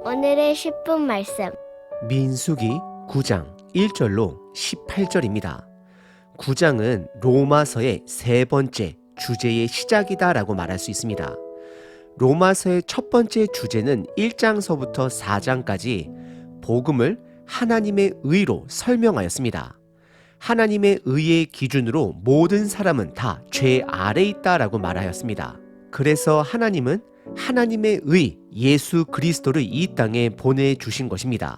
오늘의 10분 말씀. 민수기 9장 1절로 18절입니다. 9장은 로마서의 세 번째 주제의 시작이다라고 말할 수 있습니다. 로마서의 첫 번째 주제는 1장서부터 4장까지 복음을 하나님의 의로 설명하였습니다. 하나님의 의의 기준으로 모든 사람은 다 죄 아래 있다라고 말하였습니다. 그래서 하나님은 하나님의 의 예수 그리스도를 이 땅에 보내주신 것입니다.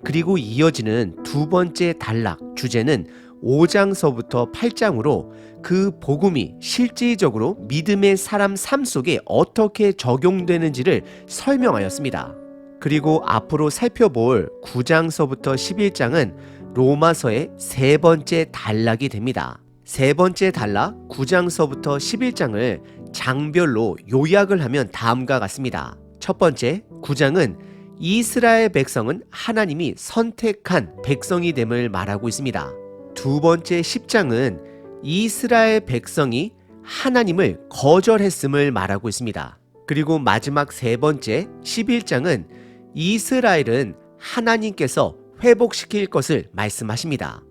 그리고 이어지는 두 번째 단락 주제는 5장서부터 8장으로 그 복음이 실질적으로 믿음의 사람 삶 속에 어떻게 적용되는지를 설명하였습니다. 그리고 앞으로 살펴볼 9장서부터 11장은 로마서의 세 번째 단락이 됩니다. 세 번째 단락 9장서부터 11장을 장별로 요약을 하면 다음과 같습니다. 첫 번째 9장은 이스라엘 백성은 하나님이 선택한 백성이 됨을 말하고 있습니다. 두 번째 10장은 이스라엘 백성이 하나님을 거절했음을 말하고 있습니다. 그리고 마지막 세 번째 11장은 이스라엘은 하나님께서 회복시킬 것을 말씀하십니다.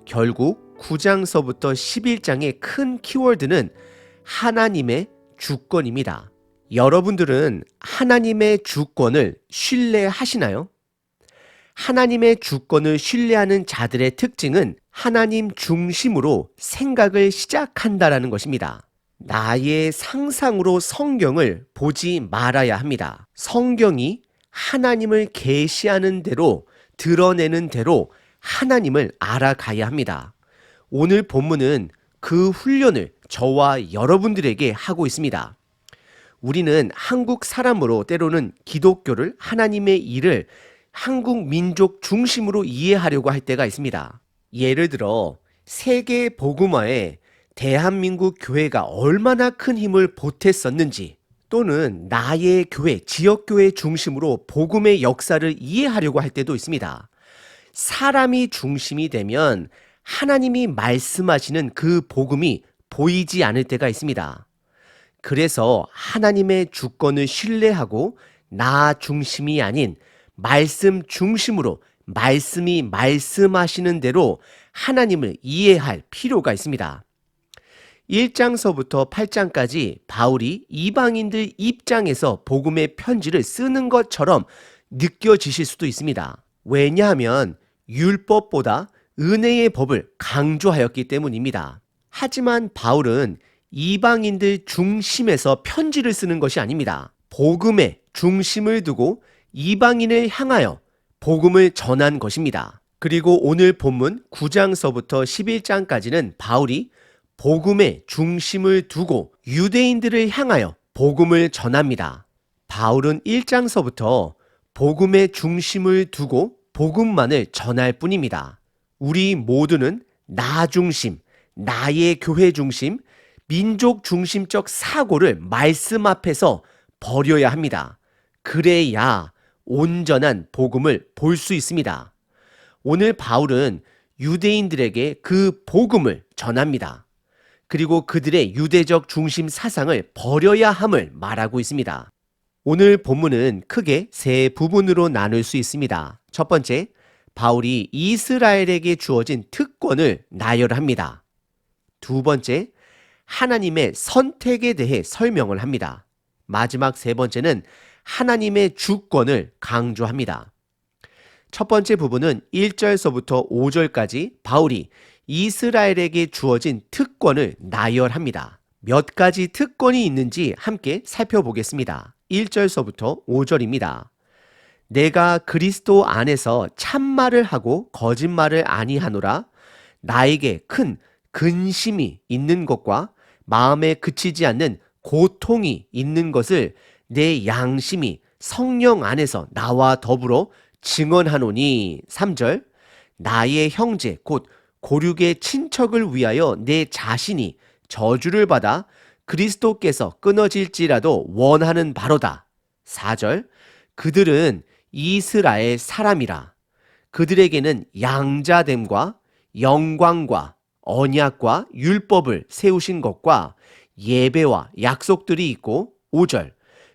결국 9장서부터 11장의 큰 키워드는 하나님의 주권입니다. 여러분들은 하나님의 주권을 신뢰하시나요? 하나님의 주권을 신뢰하는 자들의 특징은 하나님 중심으로 생각을 시작한다라는 것입니다. 나의 상상으로 성경을 보지 말아야 합니다. 성경이 하나님을 계시하는 대로 드러내는 대로 하나님을 알아가야 합니다. 오늘 본문은 그 훈련을 저와 여러분들에게 하고 있습니다. 우리는 한국 사람으로 때로는 기독교를 하나님의 일을 한국 민족 중심으로 이해하려고 할 때가 있습니다. 예를 들어 세계 복음화에 대한민국 교회가 얼마나 큰 힘을 보탰었는지 또는 나의 교회, 지역교회 중심으로 복음의 역사를 이해하려고 할 때도 있습니다. 사람이 중심이 되면 하나님이 말씀하시는 그 복음이 보이지 않을 때가 있습니다. 그래서 하나님의 주권을 신뢰하고 나 중심이 아닌 말씀 중심으로 말씀이 말씀하시는 대로 하나님을 이해할 필요가 있습니다. 1장서부터 8장까지 바울이 이방인들 입장에서 복음의 편지를 쓰는 것처럼 느껴지실 수도 있습니다. 왜냐하면 율법보다 은혜의 법을 강조하였기 때문입니다. 하지만 바울은 이방인들 중심에서 편지를 쓰는 것이 아닙니다. 복음의 중심을 두고 이방인을 향하여 복음을 전한 것입니다. 그리고 오늘 본문 9장서부터 11장까지는 바울이 복음의 중심을 두고 유대인들을 향하여 복음을 전합니다. 바울은 1장서부터 복음의 중심을 두고 복음만을 전할 뿐입니다. 우리 모두는 나 중심, 나의 교회 중심, 민족 중심적 사고를 말씀 앞에서 버려야 합니다. 그래야 온전한 복음을 볼 수 있습니다. 오늘 바울은 유대인들에게 그 복음을 전합니다. 그리고 그들의 유대적 중심 사상을 버려야 함을 말하고 있습니다. 오늘 본문은 크게 세 부분으로 나눌 수 있습니다. 첫 번째, 바울이 이스라엘에게 주어진 특권을 나열합니다. 두 번째, 하나님의 선택에 대해 설명을 합니다. 마지막 세 번째는 하나님의 주권을 강조합니다. 첫 번째 부분은 1절서부터 5절까지 바울이 이스라엘에게 주어진 특권을 나열합니다. 몇 가지 특권이 있는지 함께 살펴보겠습니다. 1절서부터 5절입니다. 내가 그리스도 안에서 참말을 하고 거짓말을 아니하노라. 나에게 큰 근심이 있는 것과 마음에 그치지 않는 고통이 있는 것을 내 양심이 성령 안에서 나와 더불어 증언하노니. 3절, 나의 형제 곧 고륙의 친척을 위하여 내 자신이 저주를 받아 그리스도께서 끊어질지라도 원하는 바로다. 4절, 그들은 이스라엘 사람이라. 그들에게는 양자됨과 영광과 언약과 율법을 세우신 것과 예배와 약속들이 있고. 5절,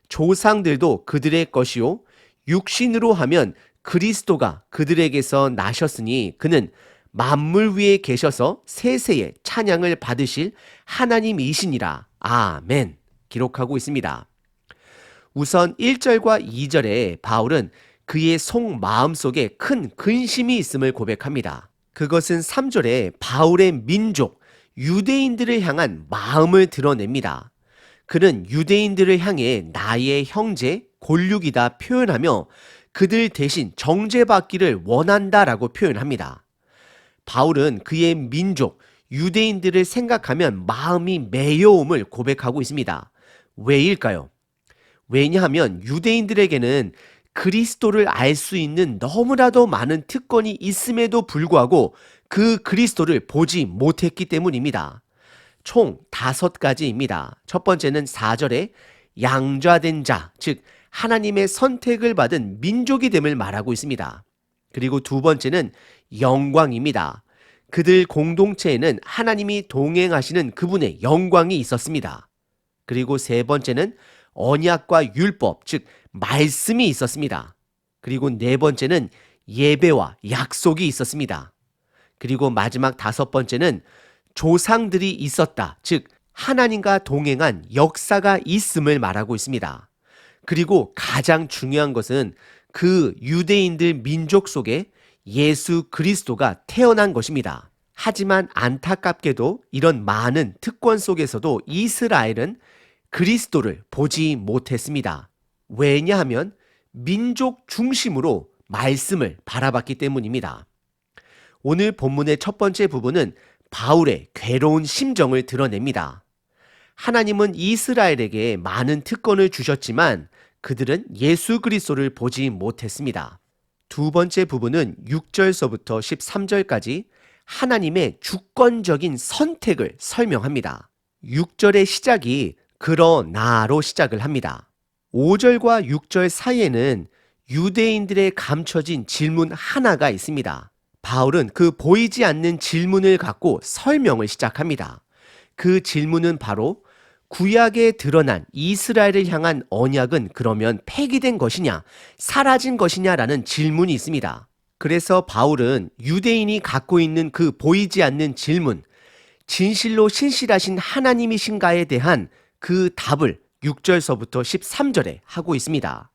조상들도 그들의 것이요 육신으로 하면 그리스도가 그들에게서 나셨으니 그는 만물 위에 계셔서 세세의 찬양을 받으실 하나님이시니라. 아멘. 기록하고 있습니다. 우선 1절과 2절에 바울은 그의 속마음 속에 큰 근심이 있음을 고백합니다. 그것은 3절에 바울의 민족, 유대인들을 향한 마음을 드러냅니다. 그는 유대인들을 향해 나의 형제, 골육이다 표현하며 그들 대신 정죄받기를 원한다라고 표현합니다. 바울은 그의 민족, 유대인들을 생각하면 마음이 메여옴을 고백하고 있습니다. 왜일까요? 왜냐하면 유대인들에게는 그리스도를 알 수 있는 너무나도 많은 특권이 있음에도 불구하고 그 그리스도를 보지 못했기 때문입니다. 총 5가지입니다. 첫 번째는 4절에 양좌된 자, 즉 하나님의 선택을 받은 민족이 됨을 말하고 있습니다. 그리고 두 번째는 영광입니다. 그들 공동체에는 하나님이 동행하시는 그분의 영광이 있었습니다. 그리고 세 번째는 언약과 율법, 즉 말씀이 있었습니다. 그리고 네 번째는 예배와 약속이 있었습니다. 그리고 마지막 5번째는 조상들이 있었다, 즉 하나님과 동행한 역사가 있음을 말하고 있습니다. 그리고 가장 중요한 것은 그 유대인들 민족 속에 예수 그리스도가 태어난 것입니다. 하지만 안타깝게도 이런 많은 특권 속에서도 이스라엘은 그리스도를 보지 못했습니다. 왜냐하면 민족 중심으로 말씀을 바라봤기 때문입니다. 오늘 본문의 첫 번째 부분은 바울의 괴로운 심정을 드러냅니다. 하나님은 이스라엘에게 많은 특권을 주셨지만 그들은 예수 그리스도를 보지 못했습니다. 두 번째 부분은 6절서부터 13절까지 하나님의 주권적인 선택을 설명합니다. 6절의 시작이 그러나로 시작을 합니다. 5절과 6절 사이에는 유대인들의 감춰진 질문 하나가 있습니다. 바울은 그 보이지 않는 질문을 갖고 설명을 시작합니다. 그 질문은 바로 구약에 드러난 이스라엘을 향한 언약은 그러면 폐기된 것이냐, 사라진 것이냐라는 질문이 있습니다. 그래서 바울은 유대인이 갖고 있는 그 보이지 않는 질문, 진실로 신실하신 하나님이신가에 대한 그 답을 6절서부터 13절에 하고 있습니다.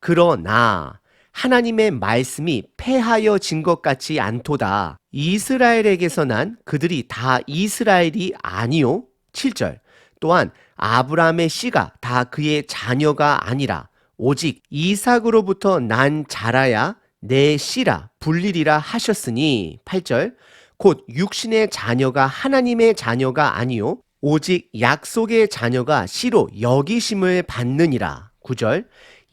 그러나 하나님의 말씀이 폐하여진 것 같지 않도다. 이스라엘에게서 난 그들이 다 이스라엘이 아니요. 7절. 또한 아브라함의 씨가 다 그의 자녀가 아니라 오직 이삭으로부터 난 자라야 내 씨라 불리리라 하셨으니 8절. 곧 육신의 자녀가 하나님의 자녀가 아니요 오직 약속의 자녀가 씨로 여기심을 받느니라. 9절.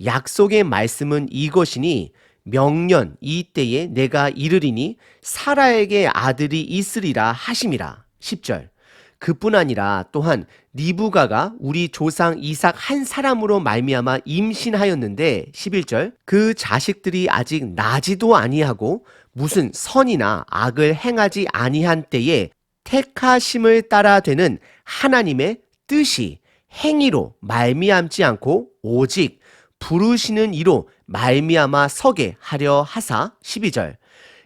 약속의 말씀은 이것이니 명년 이때에 내가 이르리니 사라에게 아들이 있으리라 하심이라. 10절. 그뿐 아니라 또한 리브가가 우리 조상 이삭 한 사람으로 말미암아 임신하였는데 11절. 그 자식들이 아직 나지도 아니하고 무슨 선이나 악을 행하지 아니한 때에 택하심을 따라 되는 하나님의 뜻이 행위로 말미암지 않고 오직 부르시는 이로 말미암아 서게 하려 하사. 12절.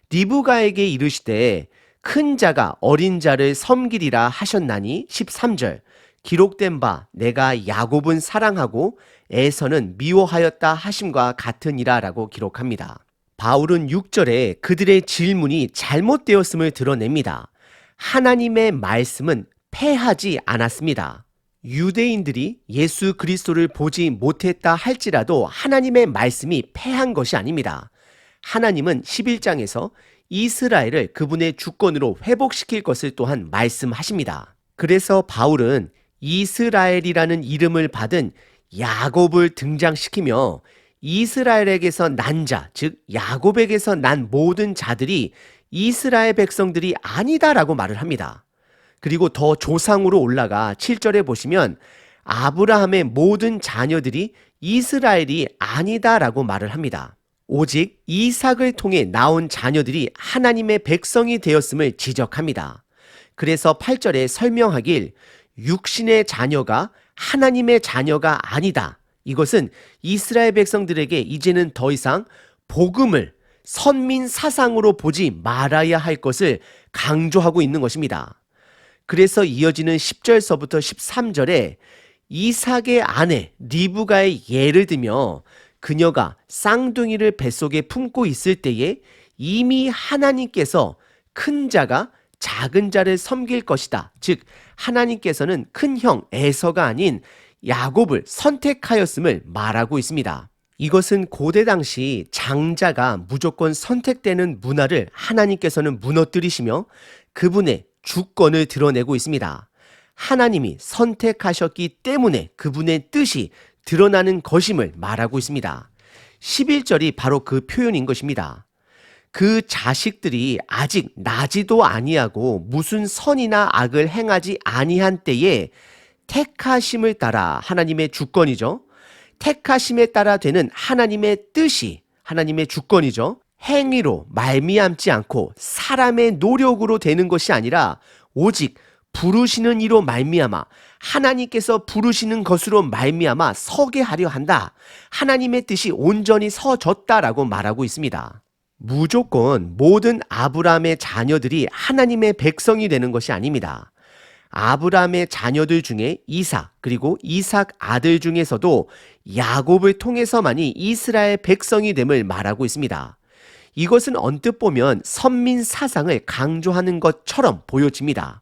리브가에게 이르시되 큰 자가 어린 자를 섬기리라 하셨나니. 13절. 기록된 바 내가 야곱은 사랑하고 에서는 미워하였다 하심과 같으니라 라고 기록합니다. 바울은 6절에 그들의 질문이 잘못되었음을 드러냅니다. 하나님의 말씀은 폐하지 않았습니다. 유대인들이 예수 그리스도를 보지 못했다 할지라도 하나님의 말씀이 폐한 것이 아닙니다. 하나님은 11장에서 이스라엘을 그분의 주권으로 회복시킬 것을 또한 말씀하십니다. 그래서 바울은 이스라엘이라는 이름을 받은 야곱을 등장시키며 이스라엘에게서 난 자, 즉 야곱에게서 난 모든 자들이 이스라엘 백성들이 아니다라고 말을 합니다. 그리고 더 조상으로 올라가 7절에 보시면 아브라함의 모든 자녀들이 이스라엘이 아니다라고 말을 합니다. 오직 이삭을 통해 나온 자녀들이 하나님의 백성이 되었음을 지적합니다. 그래서 8절에 설명하길 육신의 자녀가 하나님의 자녀가 아니다. 이것은 이스라엘 백성들에게 이제는 더 이상 복음을 선민 사상으로 보지 말아야 할 것을 강조하고 있는 것입니다. 그래서 이어지는 10절서부터 13절에 이삭의 아내 리브가의 예를 들며 그녀가 쌍둥이를 뱃속에 품고 있을 때에 이미 하나님께서 큰 자가 작은 자를 섬길 것이다. 즉 하나님께서는 큰 형 에서가 아닌 야곱을 선택하였음을 말하고 있습니다. 이것은 고대 당시 장자가 무조건 선택되는 문화를 하나님께서는 무너뜨리시며 그분의 주권을 드러내고 있습니다. 하나님이 선택하셨기 때문에 그분의 뜻이 드러나는 것임을 말하고 있습니다. 11절이 바로 그 표현인 것입니다. 그 자식들이 아직 나지도 아니하고 무슨 선이나 악을 행하지 아니한 때에 택하심을 따라 하나님의 주권이죠. 택하심에 따라 되는 하나님의 뜻이 하나님의 주권이죠. 행위로 말미암지 않고 사람의 노력으로 되는 것이 아니라 오직 부르시는 이로 말미암아 하나님께서 부르시는 것으로 말미암아 서게 하려 한다. 하나님의 뜻이 온전히 서졌다라고 말하고 있습니다. 무조건 모든 아브라함의 자녀들이 하나님의 백성이 되는 것이 아닙니다. 아브라함의 자녀들 중에 이삭 그리고 이삭 아들 중에서도 야곱을 통해서만이 이스라엘 백성이 됨을 말하고 있습니다. 이것은 언뜻 보면 선민 사상을 강조하는 것처럼 보여집니다.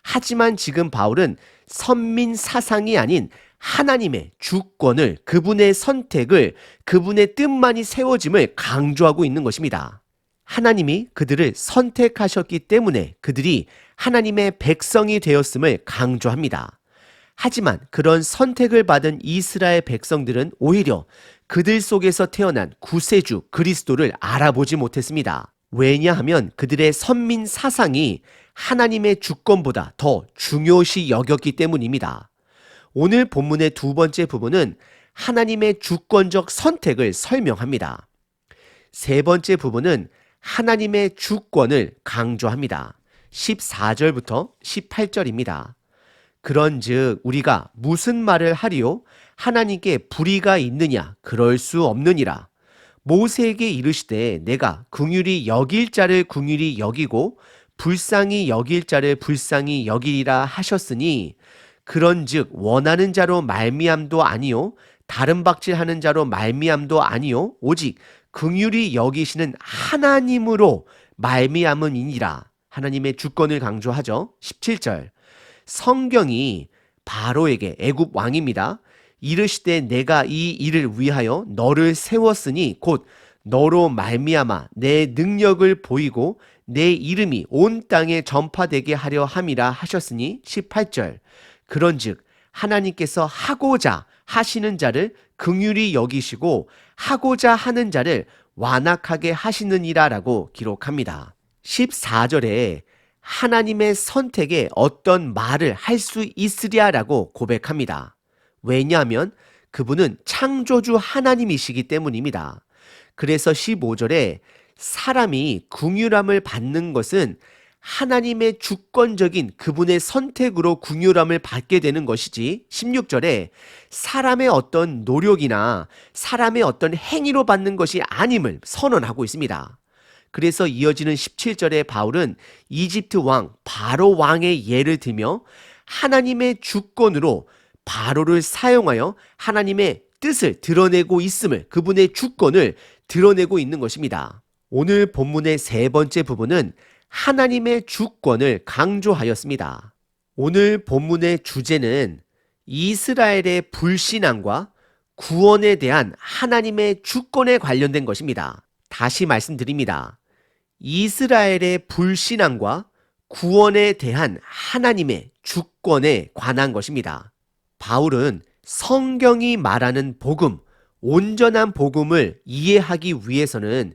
하지만 지금 바울은 선민 사상이 아닌 하나님의 주권을, 그분의 선택을, 그분의 뜻만이 세워짐을 강조하고 있는 것입니다. 하나님이 그들을 선택하셨기 때문에 그들이 하나님의 백성이 되었음을 강조합니다. 하지만 그런 선택을 받은 이스라엘 백성들은 오히려 그들 속에서 태어난 구세주 그리스도를 알아보지 못했습니다. 왜냐하면 그들의 선민 사상이 하나님의 주권보다 더 중요시 여겼기 때문입니다. 오늘 본문의 두 번째 부분은 하나님의 주권적 선택을 설명합니다. 세 번째 부분은 하나님의 주권을 강조합니다. 14절부터 18절입니다. 그런즉 우리가 무슨 말을 하리요? 하나님께 불의가 있느냐? 그럴 수 없느니라. 모세에게 이르시되 내가 긍휼히 여길 자를 긍휼히 여기고 불쌍히 여길 자를 불쌍히 여기리라 하셨으니 그런즉 원하는 자로 말미암도 아니요 다른 박질하는 자로 말미암도 아니요 오직 긍휼히 여기시는 하나님으로 말미암음이니라. 하나님의 주권을 강조하죠. 17절 성경이 바로에게 애굽 왕입니다. 이르시되 내가 이 일을 위하여 너를 세웠으니 곧 너로 말미암아 내 능력을 보이고 내 이름이 온 땅에 전파되게 하려 함이라 하셨으니 18절 그런즉 하나님께서 하고자 하시는 자를 긍휼히 여기시고 하고자 하는 자를 완악하게 하시느니라라고 기록합니다. 14절에 하나님의 선택에 어떤 말을 할 수 있으랴라고 고백합니다. 왜냐하면 그분은 창조주 하나님이시기 때문입니다. 그래서 15절에 사람이 긍휼함을 받는 것은 하나님의 주권적인 그분의 선택으로 긍휼함을 받게 되는 것이지 16절에 사람의 어떤 노력이나 사람의 어떤 행위로 받는 것이 아님을 선언하고 있습니다. 그래서 이어지는 17절에 바울은 이집트 왕 바로 왕의 예를 들며 하나님의 주권으로 바로를 사용하여 하나님의 뜻을 드러내고 있음을, 그분의 주권을 드러내고 있는 것입니다. 오늘 본문의 세 번째 부분은 하나님의 주권을 강조하였습니다. 오늘 본문의 주제는 이스라엘의 불신앙과 구원에 대한 하나님의 주권에 관련된 것입니다. 다시 말씀드립니다. 이스라엘의 불신앙과 구원에 대한 하나님의 주권에 관한 것입니다. 바울은 성경이 말하는 복음, 온전한 복음을 이해하기 위해서는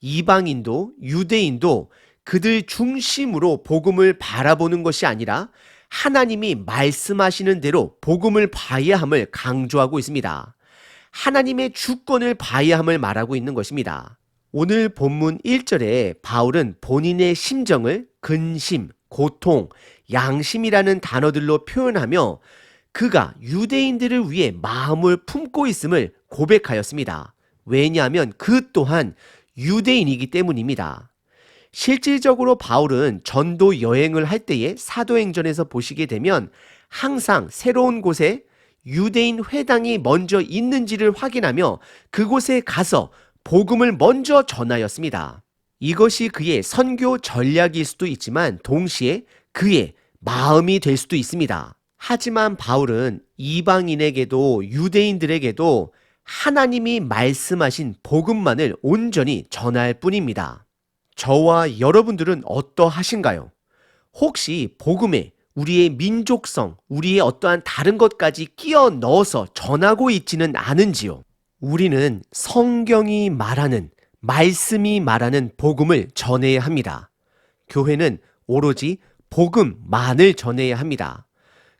이방인도 유대인도 그들 중심으로 복음을 바라보는 것이 아니라 하나님이 말씀하시는 대로 복음을 봐야 함을 강조하고 있습니다. 하나님의 주권을 봐야 함을 말하고 있는 것입니다. 오늘 본문 1절에 바울은 본인의 심정을 근심, 고통, 양심이라는 단어들로 표현하며 그가 유대인들을 위해 마음을 품고 있음을 고백하였습니다. 왜냐하면 그 또한 유대인이기 때문입니다. 실질적으로 바울은 전도 여행을 할 때에 사도행전에서 보시게 되면 항상 새로운 곳에 유대인 회당이 먼저 있는지를 확인하며 그곳에 가서 복음을 먼저 전하였습니다. 이것이 그의 선교 전략일 수도 있지만 동시에 그의 마음이 될 수도 있습니다. 하지만 바울은 이방인에게도 유대인들에게도 하나님이 말씀하신 복음만을 온전히 전할 뿐입니다. 저와 여러분들은 어떠하신가요? 혹시 복음에 우리의 민족성, 우리의 어떠한 다른 것까지 끼워 넣어서 전하고 있지는 않은지요? 우리는 성경이 말하는, 말씀이 말하는 복음을 전해야 합니다. 교회는 오로지 복음만을 전해야 합니다.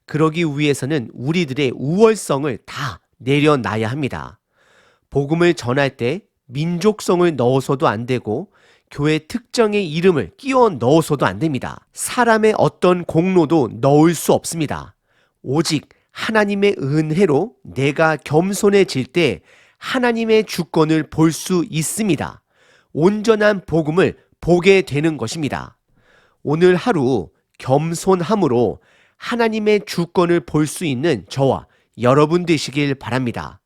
그러기 위해서는 우리들의 우월성을 다 내려놔야 합니다. 복음을 전할 때 민족성을 넣어서도 안 되고 교회 특정의 이름을 끼워 넣어서도 안 됩니다. 사람의 어떤 공로도 넣을 수 없습니다. 오직 하나님의 은혜로 내가 겸손해질 때 하나님의 주권을 볼 수 있습니다. 온전한 복음을 보게 되는 것입니다. 오늘 하루 겸손함으로 하나님의 주권을 볼 수 있는 저와 여러분 되시길 바랍니다.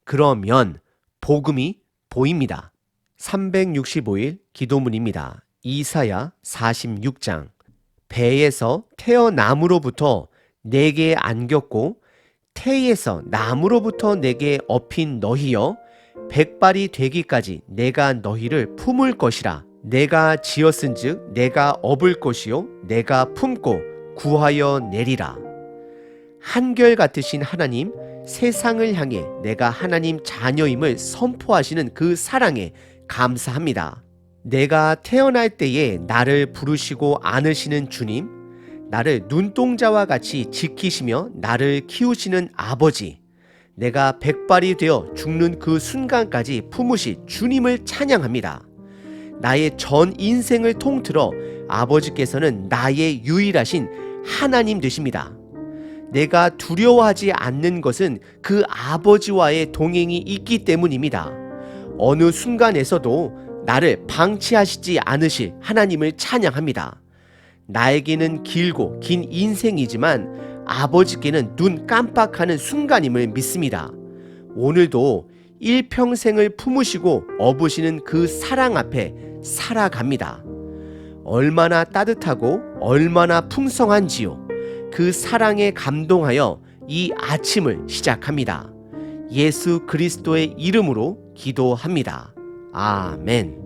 그러면 복음이 보입니다. 365일 기도문입니다. 이사야 46장. 배에서 태어남으로부터 내게 안겼고 태에서 남으로부터 내게 업힌 너희여, 백발이 되기까지 내가 너희를 품을 것이라. 내가 지었은즉 내가 업을 것이요 내가 품고 구하여 내리라. 한결같으신 하나님, 세상을 향해 내가 하나님 자녀임을 선포하시는 그 사랑에 감사합니다. 내가 태어날 때에 나를 부르시고 안으시는 주님, 나를 눈동자와 같이 지키시며 나를 키우시는 아버지, 내가 백발이 되어 죽는 그 순간까지 품으실 주님을 찬양합니다. 나의 전 인생을 통틀어 아버지께서는 나의 유일하신 하나님 되십니다. 내가 두려워하지 않는 것은 그 아버지와의 동행이 있기 때문입니다. 어느 순간에서도 나를 방치하시지 않으실 하나님을 찬양합니다. 나에게는 길고 긴 인생이지만 아버지께는 눈 깜빡하는 순간임을 믿습니다. 오늘도 일평생을 품으시고 업으시는 그 사랑 앞에 살아갑니다. 얼마나 따뜻하고 얼마나 풍성한지요. 그 사랑에 감동하여 이 아침을 시작합니다. 예수 그리스도의 이름으로 기도합니다. 아멘.